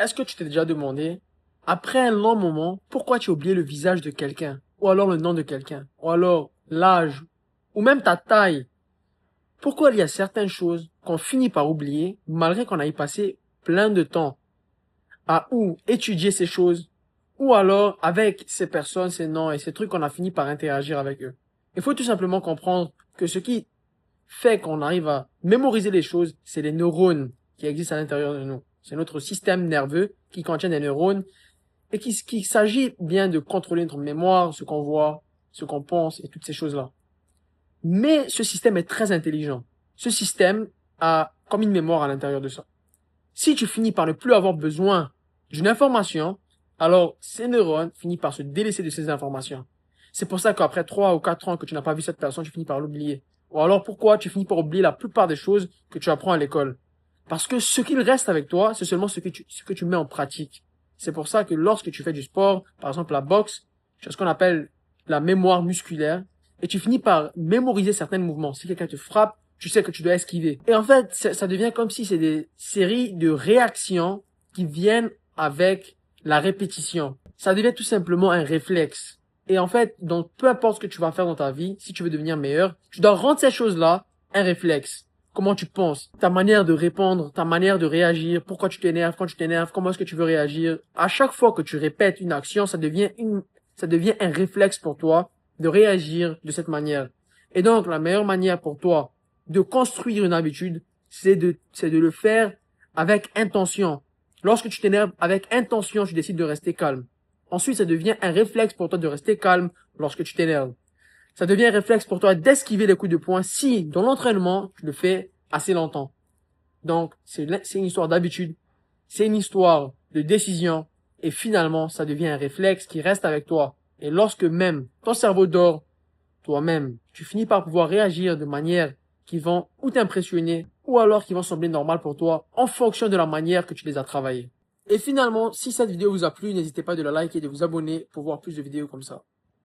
Est-ce que tu t'es déjà demandé, après un long moment, pourquoi tu as oublié le visage de quelqu'un, ou alors le nom de quelqu'un, ou alors l'âge, ou même ta taille? Pourquoi il y a certaines choses qu'on finit par oublier, malgré qu'on a y passé plein de temps à ou étudier ces choses, ou alors avec ces personnes, ces noms et ces trucs qu'on a fini par interagir avec eux. Il faut tout simplement comprendre que ce qui fait qu'on arrive à mémoriser les choses, c'est les neurones qui existent à l'intérieur de nous. C'est notre système nerveux qui contient des neurones et qu'il s'agit bien de contrôler notre mémoire, ce qu'on voit, ce qu'on pense et toutes ces choses-là. Mais ce système est très intelligent. Ce système a comme une mémoire à l'intérieur de ça. Si tu finis par ne plus avoir besoin d'une information, alors ces neurones finissent par se délaisser de ces informations. C'est pour ça qu'après 3 ou 4 ans que tu n'as pas vu cette personne, tu finis par l'oublier. Ou alors pourquoi tu finis par oublier la plupart des choses que tu apprends à l'école? Parce que ce qu'il reste avec toi, c'est seulement ce que tu mets en pratique. C'est pour ça que lorsque tu fais du sport, par exemple la boxe, tu as ce qu'on appelle la mémoire musculaire, et tu finis par mémoriser certains mouvements. Si quelqu'un te frappe, tu sais que tu dois esquiver. Et en fait, ça devient comme si c'est des séries de réactions qui viennent avec la répétition. Ça devient tout simplement un réflexe. Et en fait, donc, peu importe ce que tu vas faire dans ta vie, si tu veux devenir meilleur, tu dois rendre ces choses-là un réflexe. Comment tu penses, ta manière de répondre, ta manière de réagir, pourquoi tu t'énerves, quand tu t'énerves, comment est-ce que tu veux réagir. À chaque fois que tu répètes une action, ça devient un réflexe pour toi de réagir de cette manière. Et donc, la meilleure manière pour toi de construire une habitude, c'est de le faire avec intention. Lorsque tu t'énerves avec intention, tu décides de rester calme. Ensuite, ça devient un réflexe pour toi de rester calme lorsque tu t'énerves. Ça devient un réflexe pour toi d'esquiver les coups de poing si, dans l'entraînement, tu le fais assez longtemps. Donc, c'est une histoire d'habitude, c'est une histoire de décision, et finalement, ça devient un réflexe qui reste avec toi. Et lorsque même ton cerveau dort, toi-même, tu finis par pouvoir réagir de manière qui vont ou t'impressionner, ou alors qui vont sembler normales pour toi, en fonction de la manière que tu les as travaillées. Et finalement, si cette vidéo vous a plu, n'hésitez pas de la liker et de vous abonner pour voir plus de vidéos comme ça.